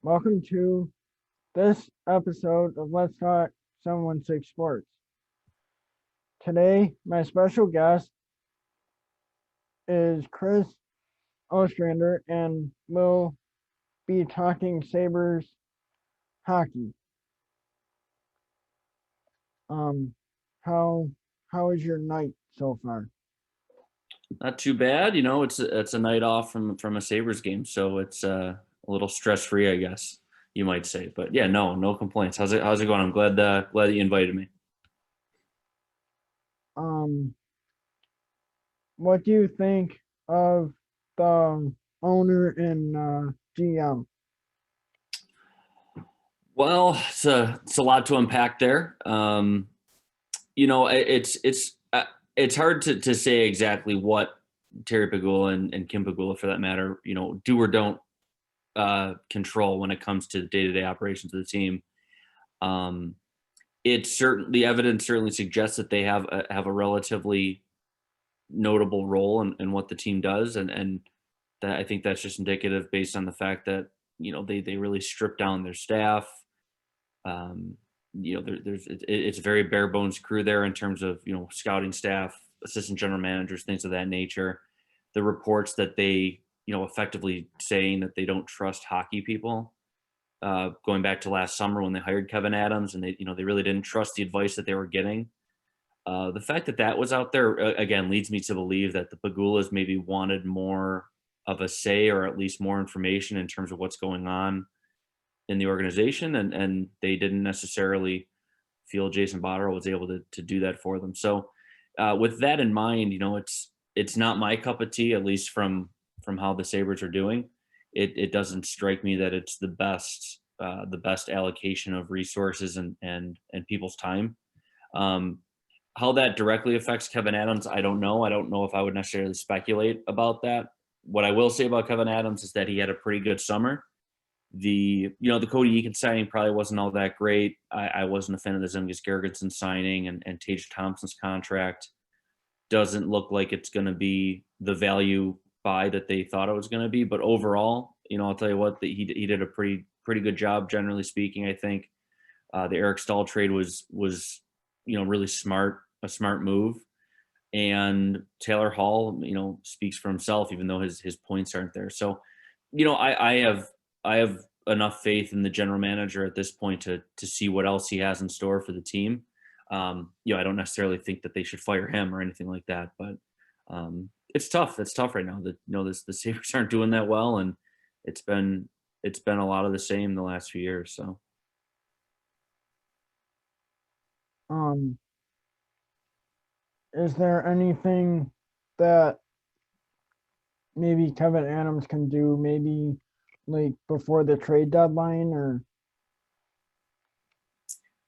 Welcome to this episode of Let's Talk 716 Sports. Today, my special guest is Chris Ostrander, and we'll be talking Sabres hockey. Um, how how is your night so far? Not too bad. It's a night off from a Sabres game, so it's a little stress free, I guess you might say. But yeah, no complaints. How's it going? I'm glad that you invited me. Um, what do you think of the owner and GM? Well, it's a lot to unpack there. You know, it's hard to say exactly what Terry Pagula and Kim Pagula, for that matter, do or don't control when it comes to day to day operations of the team. Um, the evidence certainly suggests that they have a relatively notable role in what the team does, and that I think that's just indicative based on the fact that they really strip down their staff. Um, it's a very bare bones crew there in terms of scouting staff, assistant general managers, things of that nature. The reports that they effectively saying that they don't trust hockey people, going back to last summer when they hired Kevin Adams, and they really didn't trust the advice that they were getting. The fact that that was out there again leads me to believe that the Pagulas maybe wanted more of a say, or at least more information in terms of what's going on in the organization, and they didn't necessarily feel Jason Botterill was able to do that for them. So, with that in mind, it's not my cup of tea, at least from how the Sabres are doing. It doesn't strike me that it's the best allocation of resources and people's time. Um, how that directly affects Kevin Adams, I don't know. I don't know if I would necessarily speculate about that. What I will say about Kevin Adams is that he had a pretty good summer. The Cody Eakin signing probably wasn't all that great. I wasn't a fan of the Zemgus Girgensson signing, and Tage Thompson's contract doesn't look like it's going to be the value buy that they thought it was going to be. But overall, I'll tell you what, he did a pretty good job, generally speaking. I think the Eric Stahl trade was really smart, a smart move. And Taylor Hall, speaks for himself, even though his points aren't there. So, I have enough faith in the general manager at this point to see what else he has in store for the team. I don't necessarily think that they should fire him or anything like that, but it's tough. It's tough right now. That the Sabres aren't doing that well, and it's been it's been a lot of the same the last few years. So. Um, is there anything that maybe Kevin Adams can do, maybe like before the trade deadline, or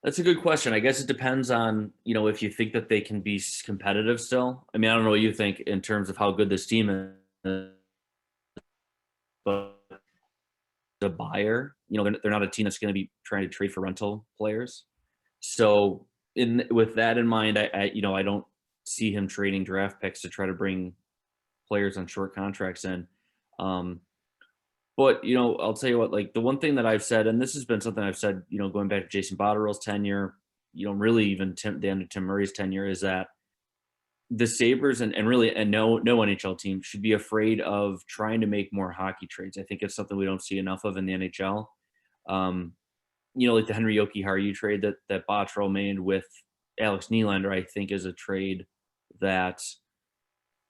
That's a good question. I guess it depends on, if you think that they can be competitive still. I mean, I don't know what you think in terms of how good this team is, but a buyer, they're not a team that's going to be trying to trade for rental players. So, with that in mind, I don't see him trading draft picks to try to bring players on short contracts in. Um, But I'll tell you what, like the one thing that I've said, and this has been something I've said, going back to Jason Botterill's tenure, really even the end of Tim Murray's tenure, is that the Sabres and really and no NHL team should be afraid of trying to make more hockey trades. I think it's something we don't see enough of in the NHL. Um, like the Henry Jokiharju trade that Botterill made with Alex Nylander, I think is a trade that,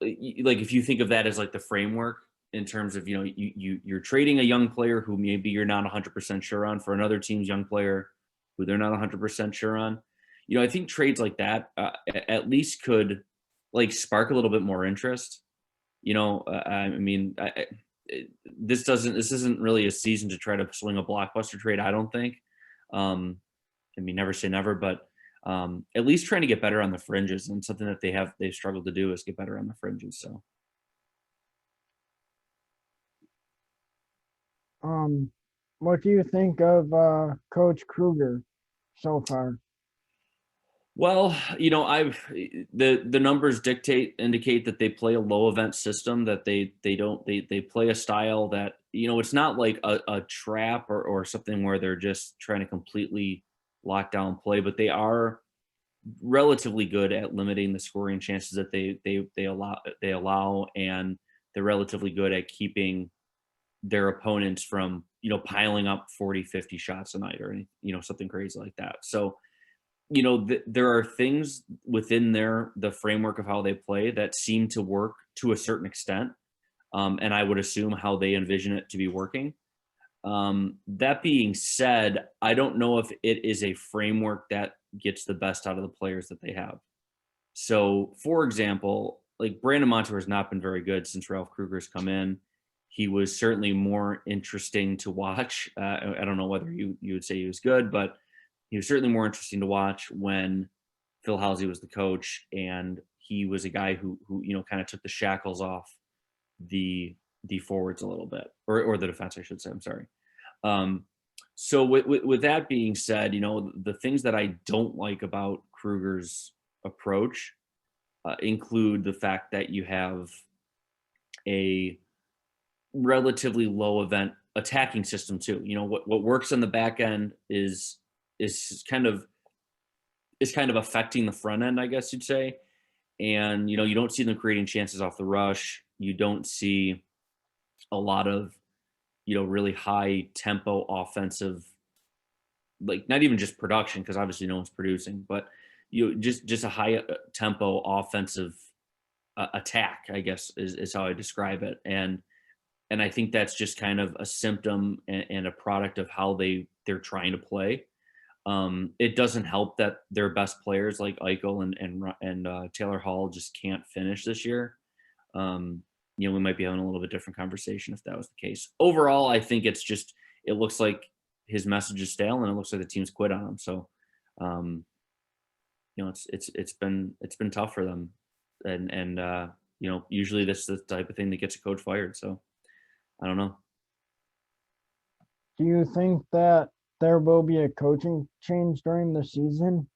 like, if you think of that as like the framework in terms of you're trading a young player who maybe you're not 100% sure on for another team's young player who they're not 100% sure on. I think trades like that at least could like spark a little bit more interest. I mean, this isn't really a season to try to swing a blockbuster trade, I don't think. I mean, never say never, but at least trying to get better on the fringes, and something that they've struggled to do is get better on the fringes. So. um, what do you think of Coach Kruger so far? Well, I've the numbers indicate that they play a low event system, that they play a style that, it's not like a trap or something where they're just trying to completely lock down play, but they are relatively good at limiting the scoring chances that they allow, and they're relatively good at keeping their opponents from, piling up 40, 50 shots a night or something crazy like that. So, there are things within the framework of how they play that seem to work to a certain extent. And I would assume how they envision it to be working. That being said, I don't know if it is a framework that gets the best out of the players that they have. So, for example, like Brandon Montour has not been very good since Ralph Kruger's come in. He was certainly more interesting to watch. I don't know whether you would say he was good, but he was certainly more interesting to watch when Phil Halsey was the coach, and he was a guy who kind of took the shackles off the forwards a little bit, or the defense, I should say. I'm sorry. Um, so with that being said, the things that I don't like about Kruger's approach include the fact that you have a relatively low event attacking system too. What works on the back end is kind of affecting the front end, I guess you'd say. And you don't see them creating chances off the rush. You don't see a lot of really high tempo offensive, like not even just production, because obviously no one's producing, but just a high tempo offensive attack, I guess is how I describe it. And I think that's just kind of a symptom and a product of how they're trying to play. It doesn't help that their best players like Eichel and Taylor Hall just can't finish this year. We might be having a little bit different conversation if that was the case. Overall, I think it looks like his message is stale, and it looks like the team's quit on him. So, um, it's been tough for them, and usually this is the type of thing that gets a coach fired. So I don't know. Do you think that there will be a coaching change during the season?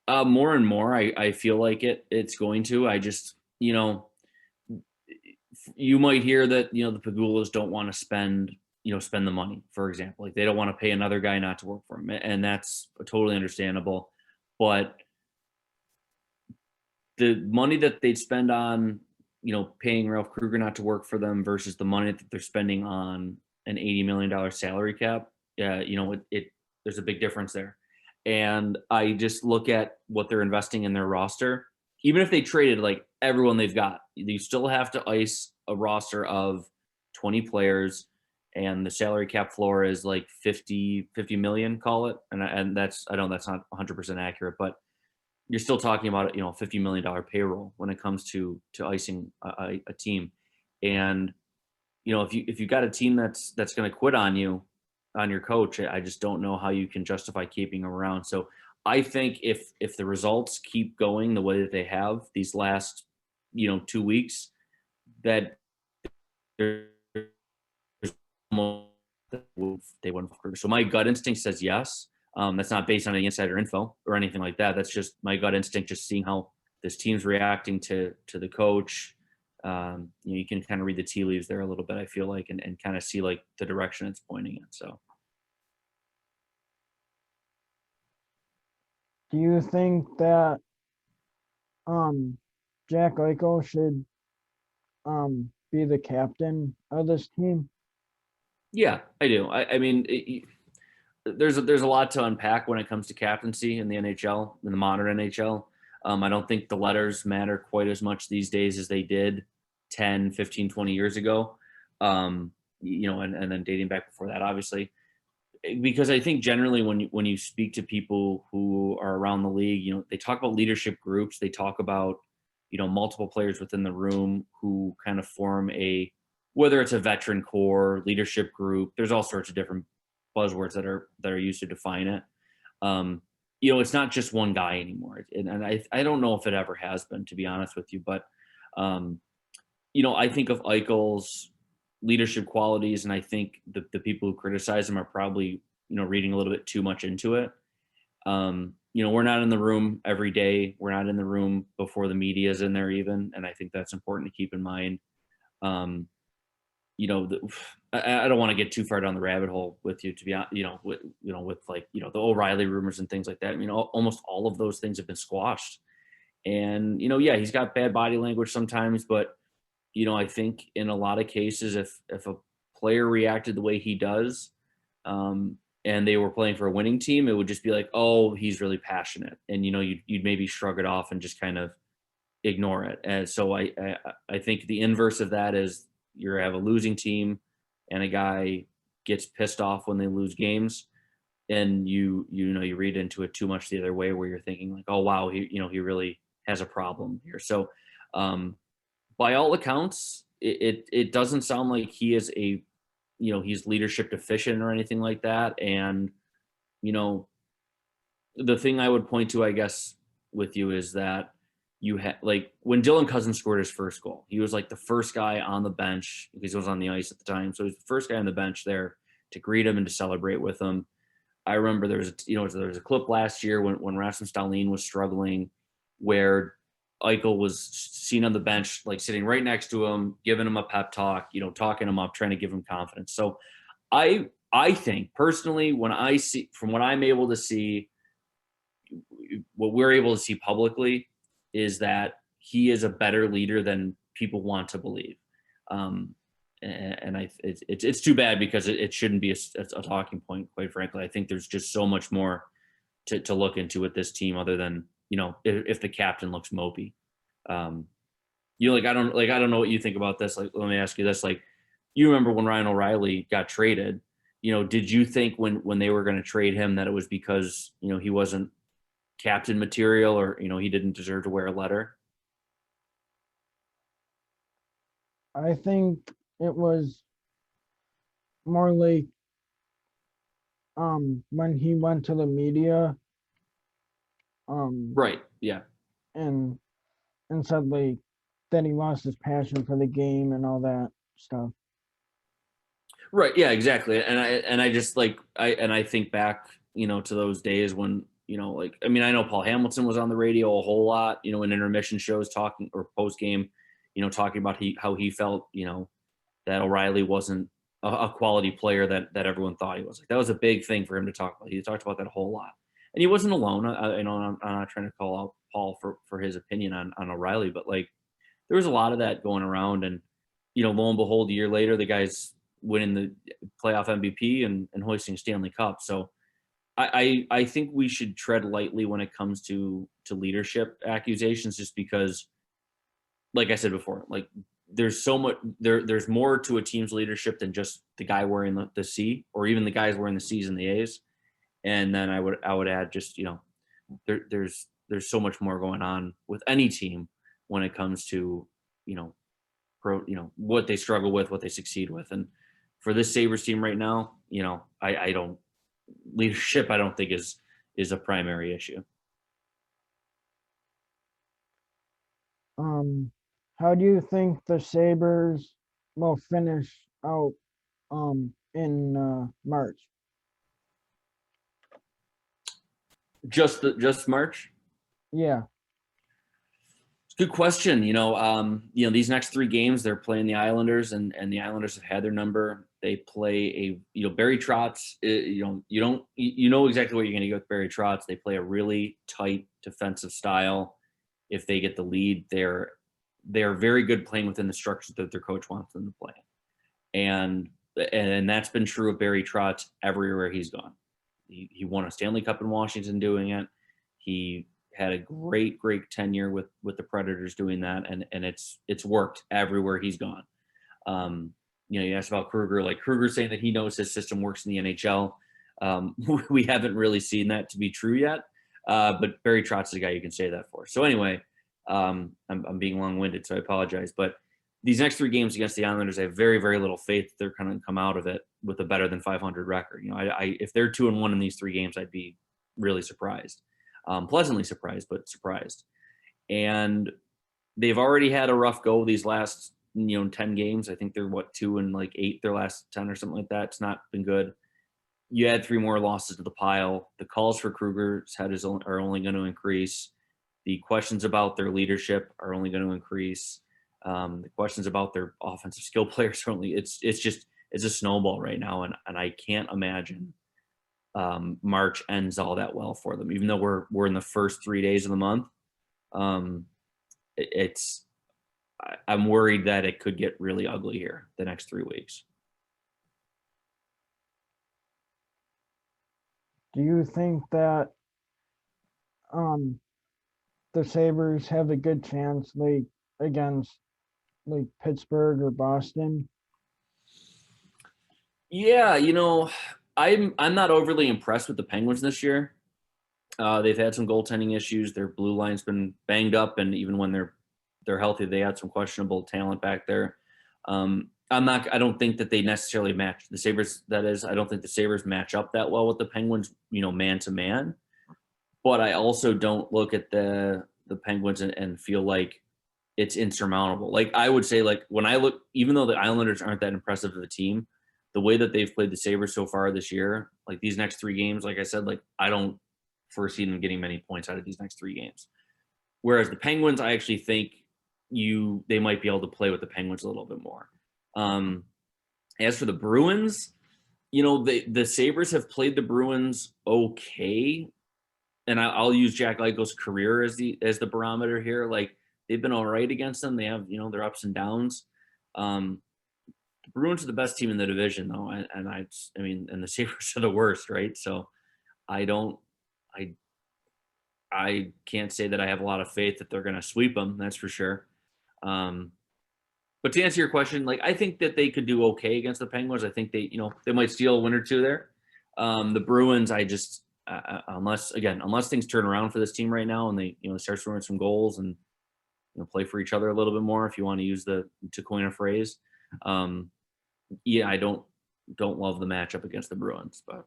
More and more, I feel like it's going to. I just, you might hear that the Pagulas don't want to spend the money, for example. Like they don't want to pay another guy not to work for him, and that's totally understandable. But the money that they'd spend on paying Ralph Kruger not to work for them versus the money that they're spending on an $80 million salary cap, there's a big difference there. And I just look at what they're investing in their roster. Even if they traded like everyone they've got, you still have to ice a roster of 20 players, and the salary cap floor is like 50 million, call it. And that's, I know that's not 100% accurate, but you're still talking about $50 million payroll when it comes to icing a team. And if you got a team that's going to quit on you, on your coach, I just don't know how you can justify keeping him around. So I think if the results keep going the way that they have these last 2 weeks, that there's almost they wouldn't. So my gut instinct says yes. That's not based on any insider info or anything like that. That's just my gut instinct, just seeing how this team's reacting to the coach. You can kind of read the tea leaves there a little bit, I feel like, and kind of see like the direction it's pointing in. So Do you think that um Jack Eichel should be the captain of this team? yeah, I do. I mean, there's a lot to unpack when it comes to captaincy in the NHL, in the modern NHL. I don't think the letters matter quite as much these days as they did 10, 15, 20 years ago. And then dating back before that, obviously, because I think generally when you speak to people who are around the league, they talk about leadership groups. They talk about, multiple players within the room who kind of form whether it's a veteran core leadership group. There's all sorts of different buzzwords that are used to define it. It's not just one guy anymore, and I don't know if it ever has been, to be honest with you. But I think of Eichel's leadership qualities, and I think the people who criticize him are probably reading a little bit too much into it. we're not in the room every day. We're not in the room before the media is in there even, and I think that's important to keep in mind. Um, you know, the, I don't want to get too far down the rabbit hole with you, to be honest. With like the O'Reilly rumors and things like that. I mean, almost all of those things have been squashed. And yeah, he's got bad body language sometimes, but I think in a lot of cases, if a player reacted the way he does, and they were playing for a winning team, it would just be like, oh, he's really passionate, and you'd maybe shrug it off and just kind of ignore it. And so I think the inverse of that is you have a losing team, and a guy gets pissed off when they lose games, and you read into it too much the other way, where you're thinking like, oh wow, he really has a problem here. So um, by all accounts, it doesn't sound like he is he's leadership deficient or anything like that. And you know, the thing I would point to, I guess, with you is that you had like when Dylan Cousins scored his first goal, he was like the first guy on the bench because he was on the ice at the time. So he was the first guy on the bench there to greet him and to celebrate with him. I remember there was a clip last year when Rasmus Dahlin was struggling, where Eichel was seen on the bench, like sitting right next to him, giving him a pep talk, talking him up, trying to give him confidence. So I think personally, when I see from what I'm able to see, what we're able to see publicly, is that he is a better leader than people want to believe. Um, and it's too bad because it shouldn't be a talking point, quite frankly. I think there's just so much more to look into with this team, other than if the captain looks mopey. I don't know what you think about this. Like, let me ask you this: like, you remember when Ryan O'Reilly got traded? Did you think when they were going to trade him that it was because he wasn't captain material, or he didn't deserve to wear a letter? I think it was more like when he went to the media um Right. Yeah. and said like that he lost his passion for the game and all that stuff. Right. Yeah, exactly. And I just like I think back, to those days when, like, I mean, I know Paul Hamilton was on the radio a whole lot, in intermission shows, talking, or post game, talking about how he felt, that O'Reilly wasn't a quality player that everyone thought he was. Like, that was a big thing for him to talk about. He talked about that a whole lot. And he wasn't alone. I'm not trying to call out Paul for his opinion on O'Reilly, but like, there was a lot of that going around. And lo and behold, a year later, the guy's winning the playoff MVP and hoisting Stanley Cup. So I think we should tread lightly when it comes to leadership accusations, just because, like I said before, like, there's so much there's more to a team's leadership than just the guy wearing the C, or even the guys wearing the C's and the A's. And then I would add, just there's so much more going on with any team when it comes to you know what they struggle with, what they succeed with. And for this Sabres team right now, I don't leadership, I don't think is a primary issue. Um, how do you think the Sabres will finish out in March? Just March. Yeah. Good question. These next three games, they're playing the Islanders, and the Islanders have had their number. They play Barry Trotz. You know exactly what you're going to get with Barry Trotz. They play a really tight defensive style. If they get the lead, they're very good playing within the structure that their coach wants them to play, and that's been true of Barry Trotz everywhere he's gone. He won a Stanley Cup in Washington doing it. He had a great tenure with the Predators doing that, and it's worked everywhere he's gone. You asked about Kruger. Like, Kruger saying that he knows his system works in the NHL. We haven't really seen that to be true yet, but Barry Trotz is a guy you can say that for. So anyway, I'm being long-winded, so I apologize. But these next three games against the Islanders, I have very, very little faith that they're going to come out of it with a better than 500 record. If they're 2-1 in these three games, I'd be really surprised. Pleasantly surprised, but surprised. And they've already had a rough go these last 10 games. I think they're 2-8 their last 10 or something like that. It's not been good. You add 3 more losses to the pile. The calls for Kruger's head are only going to increase. The questions about their leadership are only going to increase. The questions about their offensive skill players are only. It's a snowball right now, and I can't imagine March ends all that well for them. Even though we're in the first 3 days of the month, um, it's I'm worried that it could get really ugly here the next 3 weeks. Do you think that um the Sabres have a good chance like against like Pittsburgh or Boston? Yeah, I'm not overly impressed with the Penguins this year. They've had some goaltending issues. Their blue line's been banged up, and even when they're healthy, they had some questionable talent back there. I don't think that they necessarily match the Sabres. That is, I don't think the Sabres match up that well with the Penguins, man to man. But I also don't look at the Penguins and feel like it's insurmountable. Like I would say, like when I look, even though the Islanders aren't that impressive of a team, the way that they've played the Sabres so far this year, like these next 3 games, like I said, like I don't foresee them getting many points out of these next 3 games. Whereas the Penguins, I actually think they might be able to play with the Penguins a little bit more. As for the Bruins, the Sabres have played the Bruins okay, and I'll use Jack Eichel's career as the barometer here. Like they've been all right against them. They have their ups and downs. The Bruins are the best team in the division, though, and the Sabres are the worst, right? So I don't, I I can't say that I have a lot of faith that they're going to sweep them. That's for sure. Um, but to answer your question, like I think that they could do okay against the Penguins. I think they might steal a win or two there. The Bruins, I just unless things turn around for this team right now and they start scoring some goals and play for each other a little bit more, if you want to use to coin a phrase. Yeah, I don't love the matchup against the Bruins, but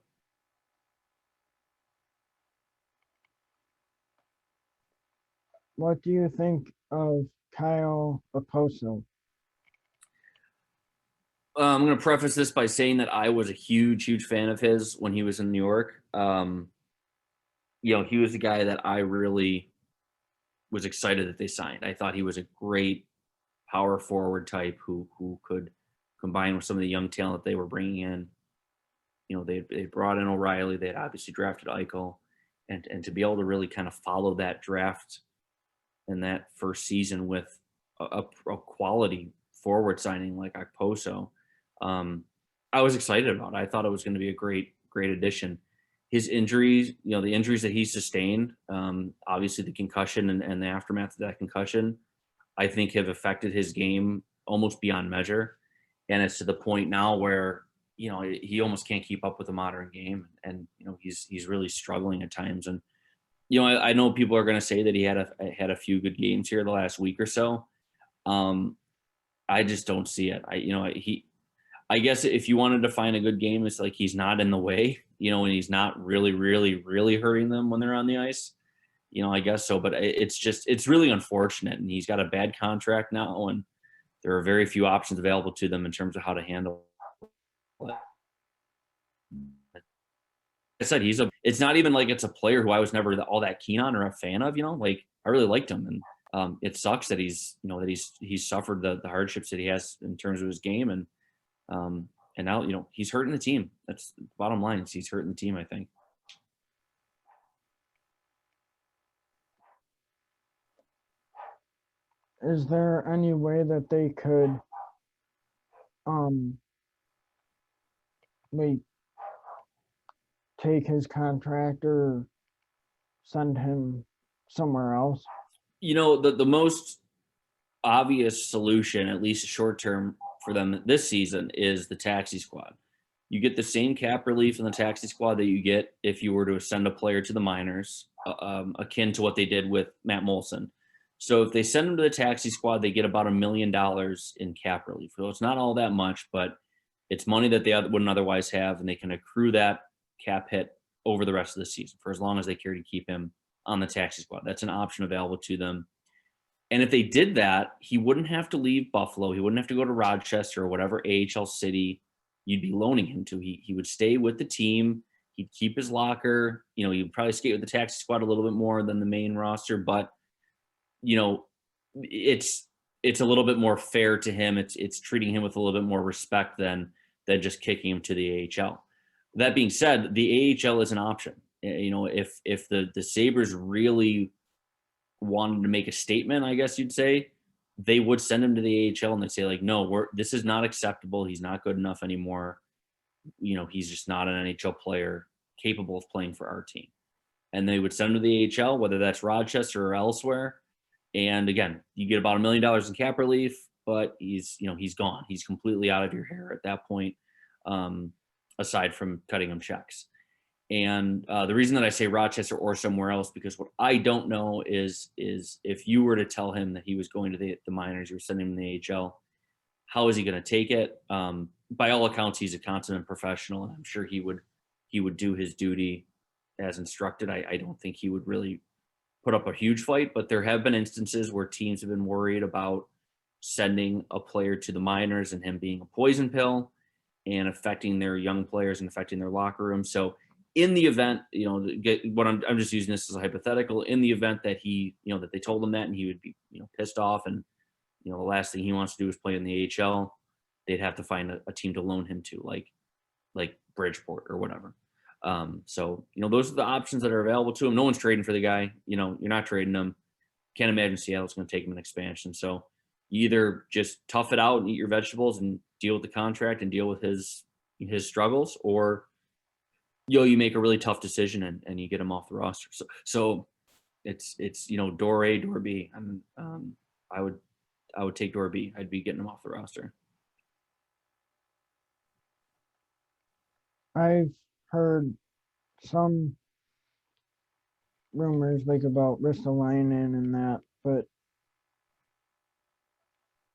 What do you think of Kyle Oposo? I'm going to preface this by saying that I was a huge, huge fan of his when he was in New York. He was a guy that I really was excited that they signed. I thought he was a great power forward type who could combine with some of the young talent they were bringing in. They brought in O'Reilly. They had obviously drafted Eichel, and to be able to really kind of follow that draft in that first season with a quality forward signing like Okposo, I was excited about it. I thought it was going to be a great addition. His injuries, the injuries that he sustained, obviously the concussion and the aftermath of that concussion, I think have affected his game almost beyond measure. And it's to the point now where, he almost can't keep up with the modern game. And, he's really struggling at times. And, I know people are going to say that he had a few good games here the last week or so. I just don't see it. I guess if you wanted to find a good game, it's like he's not in the way, and he's not really, really, really hurting them when they're on the ice. I guess so. But it's really unfortunate. And he's got a bad contract now, and there are very few options available to them in terms of how to handle it. I said it's not even like it's a player who I was never all that keen on or a fan of, like I really liked him. And it sucks that he's suffered the hardships that he has in terms of his game. And now, he's hurting the team. That's the bottom line. He's hurting the team, I think. Is there any way that they could um like take his contract or send him somewhere else? The most obvious solution, at least short term for them this season, is the taxi squad. You get the same cap relief in the taxi squad that you get if you were to send a player to the minors, akin to what they did with Matt Molson. So if they send him to the taxi squad, they get about $1 million in cap relief. So it's not all that much, but it's money that they wouldn't otherwise have, and they can accrue that cap hit over the rest of the season for as long as they care to keep him on the taxi squad. That's an option available to them. And if they did that, he wouldn't have to leave Buffalo. He wouldn't have to go to Rochester or whatever AHL city you'd be loaning him to. He would stay with the team. He'd keep his locker. He'd probably skate with the taxi squad a little bit more than the main roster, but you know, it's a little bit more fair to him. It's treating him with a little bit more respect than just kicking him to the AHL. That being said, the AHL is an option. If the Sabres really wanted to make a statement, I guess you'd say, they would send him to the AHL and they'd say like, no, this is not acceptable. He's not good enough anymore. He's just not an NHL player capable of playing for our team. And they would send him to the AHL, whether that's Rochester or elsewhere. And again, you get about $1 million in cap relief, but he's gone. He's completely out of your hair at that point, aside from cutting him checks. And the reason that I say Rochester or somewhere else, because what I don't know is if you were to tell him that he was going to the minors, you were sending him to the AHL, how is he going to take it? By all accounts, he's a consummate professional, and I'm sure he would do his duty as instructed. I don't think he would really put up a huge fight, but there have been instances where teams have been worried about sending a player to the minors and him being a poison pill and affecting their young players and affecting their locker room. So in the event, I'm just using this as a hypothetical, in the event that that they told him that and he would be, pissed off and, the last thing he wants to do is play in the AHL, they'd have to find a team to loan him to, like Bridgeport or whatever. So those are the options that are available to him. No one's trading for the guy. You're not trading him. Can't imagine Seattle's going to take him in expansion. So you either just tough it out and eat your vegetables and deal with the contract and deal with his struggles, or you make a really tough decision and you get him off the roster. So it's door A, door B. I would take door B. I'd be getting him off the roster. I've heard some rumors like about Ristolainen and that, but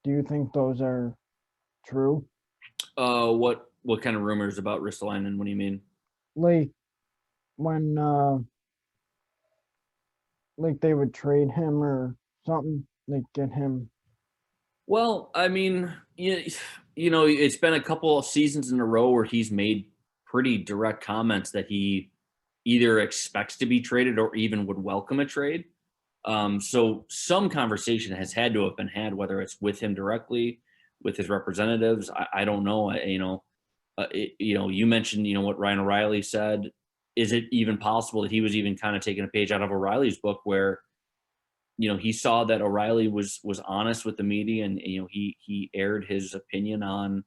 do you think those are true? What kind of rumors about Ristolainen? What do you mean? Like when like they would trade him or something, like get him. Well, I mean, it's been a couple of seasons in a row where he's made pretty direct comments that he either expects to be traded or even would welcome a trade. So some conversation has had to have been had, whether it's with him directly, with his representatives. I don't know. You mentioned, what Ryan O'Reilly said. Is it even possible that he was even kind of taking a page out of O'Reilly's book where, he saw that O'Reilly was honest with the media and, he aired his opinion on,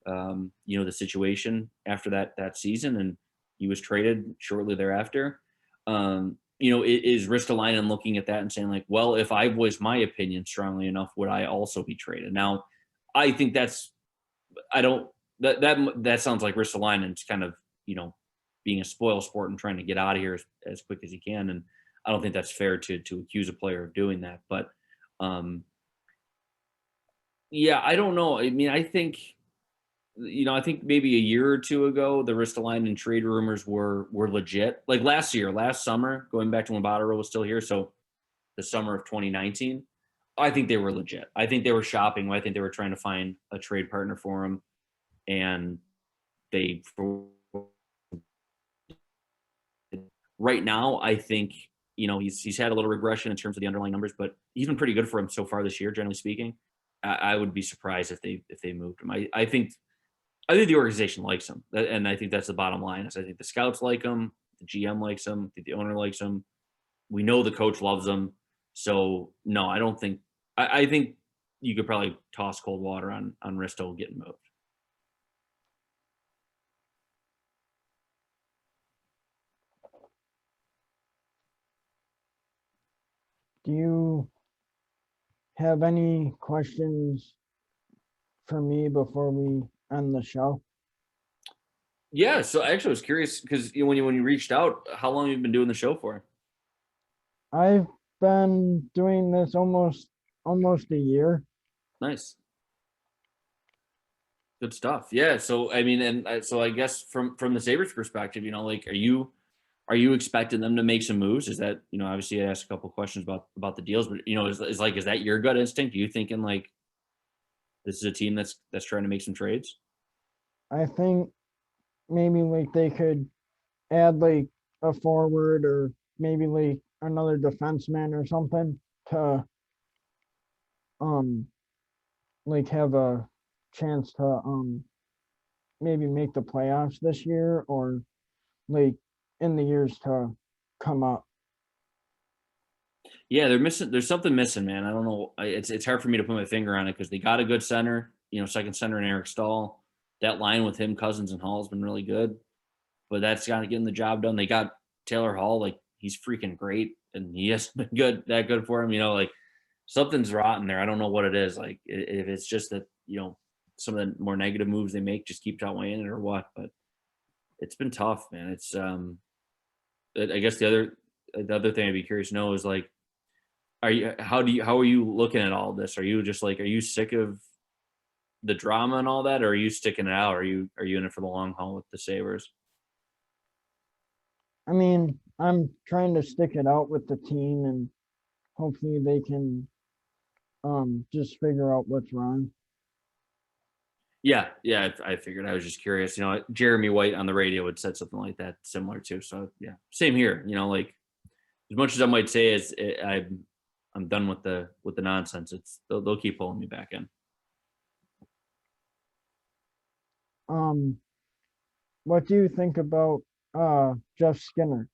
the situation after that season, and he was traded shortly thereafter. Is Ristolainen looking at that and saying like, well, if I voiced my opinion strongly enough, would I also be traded? Now, I think that sounds like Ristolainen's kind of, being a spoil sport and trying to get out of here as quick as he can. And I don't think that's fair to accuse a player of doing that. But yeah, I don't know. I mean, I think maybe a year or two ago, the Ristolainen trade rumors were legit. Like last summer, going back to when Botterill was still here, so the summer of 2019, I think they were legit. I think they were shopping. I think they were trying to find a trade partner for him, and right now, I think he's had a little regression in terms of the underlying numbers, but he's been pretty good for him so far this year, generally speaking. I would be surprised if they moved him. I think the organization likes him, and I think that's the bottom line. Is I think the scouts like him, the GM likes him, I think the owner likes him. We know the coach loves him. So no, I don't think. I think you could probably toss cold water on Risto getting moved. Do you have any questions for me before we end the show? Yeah. So actually, I was curious because when you reached out, how long have you been doing the show for? I've been doing this almost a year. Nice. Good stuff. Yeah. So I mean, and so I guess from the Sabres perspective, like, are you expecting them to make some moves? Is that obviously I asked a couple questions about the deals, but is that your gut instinct? Are you thinking like this is a team that's trying to make some trades? I think maybe like they could add like a forward or maybe like another defenseman or something to um like have a chance to maybe make the playoffs this year or like in the years to come up. Yeah, they're missing. There's something missing, man. I don't know. It's hard for me to put my finger on it because they got a good center, second center in Eric Stahl. That line with him, Cousins, and Hall has been really good, but that's got to getting the job done. They got Taylor Hall, like he's freaking great, and he has been that good for him. Like something's rotten there. I don't know what it is. Like if it's just that some of the more negative moves they make just keep outweighing it or what. But it's been tough, man. It's I guess the other thing I'd be curious to know is like, how are you looking at all this? Are you just like, are you sick of the drama and all that, or are you sticking it out? Are you in it for the long haul with the Sabres? I mean, I'm trying to stick it out with the team and hopefully they can just figure out what's wrong. Yeah, yeah. I figured. I was just curious. Jeremy White on the radio had said something like that, similar too. So yeah, same here. Like as much as I might say is I'm done with the nonsense. They'll keep pulling me back in. Um, what do you think about Jeff Skinner?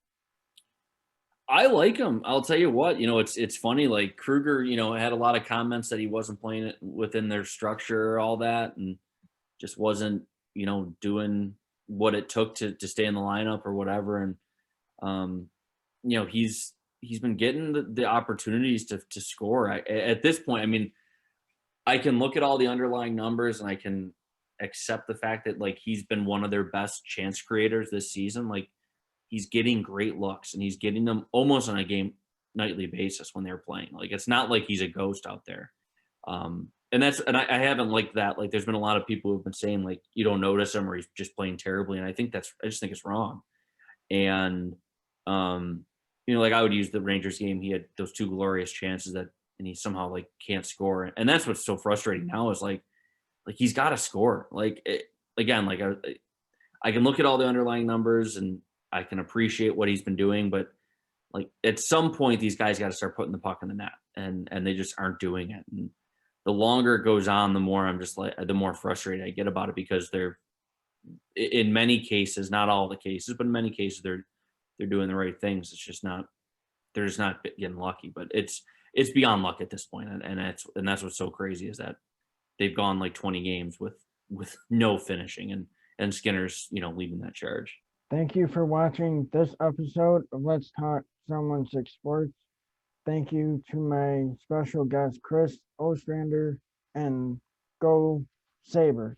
I like him. I'll tell you what. It's funny. Like Kruger, had a lot of comments that he wasn't playing it within their structure, all that, and just wasn't, doing what it took to stay in the lineup or whatever. And um, he's been getting the opportunities to score. At this point, I mean, I can look at all the underlying numbers and I can accept the fact that like he's been one of their best chance creators this season. Like he's getting great looks and he's getting them almost on a game nightly basis when they're playing. Like it's not like he's a ghost out there. And I haven't liked that. Like there's been a lot of people who've been saying like you don't notice him or he's just playing terribly. And I just think it's wrong. And like I would use the Rangers game. He had those two glorious chances and he somehow like can't score. And that's what's so frustrating now is like he's got to score. Like again, like I can look at all the underlying numbers and I can appreciate what he's been doing, but like at some point these guys got to start putting the puck in the net, and they just aren't doing it. And the longer it goes on, the more I'm just like the more frustrated I get about it because they're in many cases, not all the cases, but in many cases they're doing the right things. It's just not they're just not getting lucky. But it's beyond luck at this point, and that's what's so crazy is that they've gone like 20 games with no finishing, and Skinner's leading that charge. Thank you for watching this episode of Let's Talk Someone Six Sports. Thank you to my special guest, Chris Ostrander, and go Sabres.